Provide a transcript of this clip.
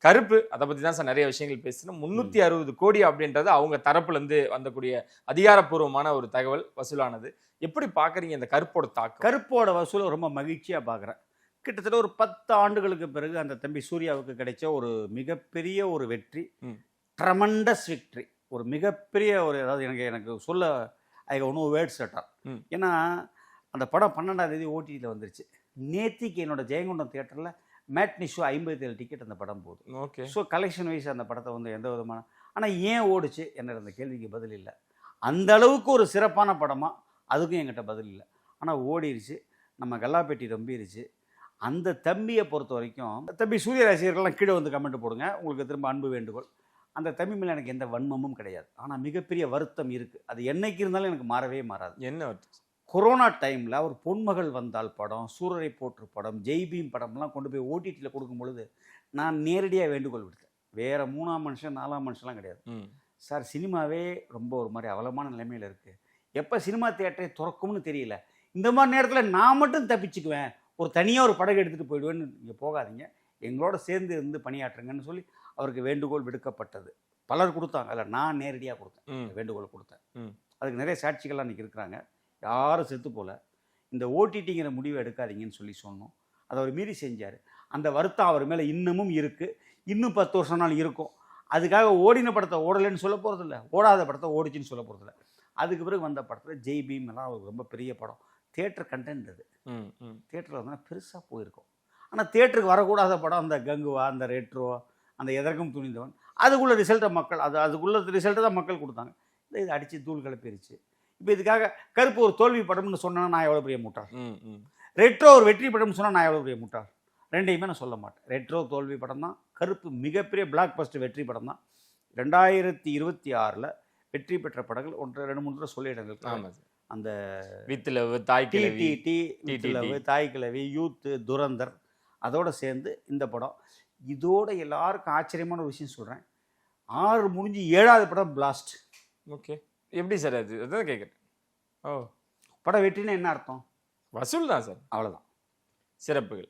கருப்பு அதை பத்தி தான் சார் நிறைய விஷயங்கள் பேசணும். 360 கோடி அப்படின்றது அவங்க தரப்புல இருந்து வந்தக்கூடிய அதிகாரப்பூர்வமான ஒரு தகவல் வசூலானது. எப்படி பாக்குறீங்க இந்த கருப்போட தாக்கம்? கருப்போட வசூலை ரொம்ப மகிழ்ச்சியா பார்க்குறேன். கிட்டத்தட்ட ஒரு 10 ஆண்டுகளுக்கு பிறகு அந்த தம்பி சூர்யாவுக்கு கிடைச்ச ஒரு மிகப்பெரிய ஒரு வெற்றி. ம். Tremendous victory. ஒரு மிகப்பெரிய ஒரு, அதாவது எனக்கு சொல்ல I have no words at all. ம். ஏன்னா அந்த படம் 12ஆம் தேதி ஓடிடியில் வந்துருச்சு. நேத்திக்கு என்னோட ஜெயங்கொண்டம் தியேட்டரில் மேட்னி ஷோ 57 டிக்கெட் அந்த படம் போகுது. ஓகே. ஸோ கலெக்ஷன் வைஸ் அந்த படத்தை வந்து எந்த விதமான, ஆனால் ஏன் ஓடுச்சு என்ற அந்த கேள்விக்கு பதில் இல்லை. அந்த அளவுக்கு ஒரு சிறப்பான படமா அதுக்கும் என்கிட்ட பதில் இல்லை. ஆனால் ஓடிடுச்சு, நம்ம கல்லாப்பேட்டி ரொம்பிடுச்சு. அந்த தம்பியை பொறுத்த வரைக்கும், தம்பி சூர்யா ரசிகர்கள்லாம் கீழே வந்து கமெண்ட் போடுங்க, உங்களுக்கு திரும்ப அன்பு வேண்டுகோள். அந்த தம்பி மேலே எனக்கு எந்த வன்மமும் கிடையாது. ஆனால் மிகப்பெரிய வருத்தம் இருக்குது. அது என்னைக்கு இருந்தாலும் எனக்கு மாறவே மாறாது. என்ன கொரோனா டைமில் அவர் பொன்மகள் வந்தால் படம், சூரரை போற்று படம், ஜெய்பீம் படம்லாம் கொண்டு போய் ஓடிடியில் கொடுக்கும் பொழுது நான் நேரடியாக வேண்டுகோள் விடுத்தேன். வேறு 3ஆம் மனுஷன் 4ஆம் மனுஷன்லாம் கிடையாது. சார், சினிமாவே ரொம்ப ஒரு மாதிரி அவலமான நிலைமையில் இருக்குது. எப்போ சினிமா தியேட்டரை திறக்கும்னு தெரியல. இந்த மாதிரி நேரத்தில் நான் மட்டும் தப்பிச்சுக்குவேன், ஒரு தனியாக ஒரு படகு எடுத்துகிட்டு போயிடுவேன்னு நீங்கள் போகாதீங்க, எங்களோட சேர்ந்து இருந்து பணியாற்றுங்கன்னு சொல்லி அவருக்கு வேண்டுகோள் விடுக்கப்பட்டது. பலர் கொடுத்தாங்க, அதில் நான் நேரடியாக கொடுத்தேன், வேண்டுகோள் கொடுத்தேன். அதுக்கு நிறைய சாட்சிகள்லாம் இன்றைக்கி இருக்கிறாங்க. யாரும் செத்து போல. இந்த ஓடிடிங்கிற முடிவை எடுக்காதீங்கன்னு சொல்லி சொன்னோம். அதை அவர் மீறி செஞ்சார். அந்த வருத்தம் அவர் மேலே இன்னமும் இருக்குது. இன்னும் 10 வருஷம் நாள் இருக்கும். அதுக்காக ஓடின படத்தை ஓடலைன்னு சொல்ல போகிறதில்ல, ஓடாத படத்தை ஓடிச்சின்னு சொல்ல போகிறதில்ல. அதுக்கு பிறகு வந்த படத்தில் ஜெய் பீம் எல்லாம் அவருக்கு ரொம்ப பெரிய படம். தியேட்டர் கண்டென்ட் அது. தியேட்டரில் வந்தால் பெருசாக போயிருக்கும். ஆனால் தியேட்டருக்கு வரக்கூடாத படம் அந்த கங்குவா, அந்த ரெட்ரோ, அந்த எதற்கும் துணிந்தவன், அதுக்குள்ள ரிசல்ட்டை மக்கள் அதுக்குள்ள ரிசல்ட்டை தான் மக்கள் கொடுத்தாங்க. இது அடித்து தூள் கிளப்பிருச்சு. இப்போ இதுக்காக கருப்பு ஒரு தோல்வி படம்னு சொன்னால் நான் எவ்வளோ பெரிய முட்டாள், ரெட்ரோ ஒரு வெற்றி படம்னு சொன்னால் நான் எவ்வளோ பெரிய முட்டாள். ரெண்டையுமே நான் சொல்ல மாட்டேன். ரெட்ரோ தோல்வி படம் தான், கருப்பு மிகப்பெரிய பிளாக் பஸ்டர் வெற்றி படம் தான். 2026 வெற்றி பெற்ற படங்கள் 1 2 3 சொல்லிடுங்கள். அந்த வித்லவ், தாய் கிழவி, தாய் கிழவி, யூத்து, துரந்தர், அதோடு சேர்ந்து இந்த படம். இதோட எல்லாருக்கும் ஆச்சரியமான ஒரு விஷயம் சொல்கிறேன். 6 முடிஞ்சு 7ஆவது படம் பிளாஸ்ட். ஓகே, எப்படி சார் அது? அதான் கேட்குறேன். ஓ, படம் வெற்றினா என்ன அர்த்தம்? வசூல் தான் சார், அவ்வளோதான். சிறப்புகள்.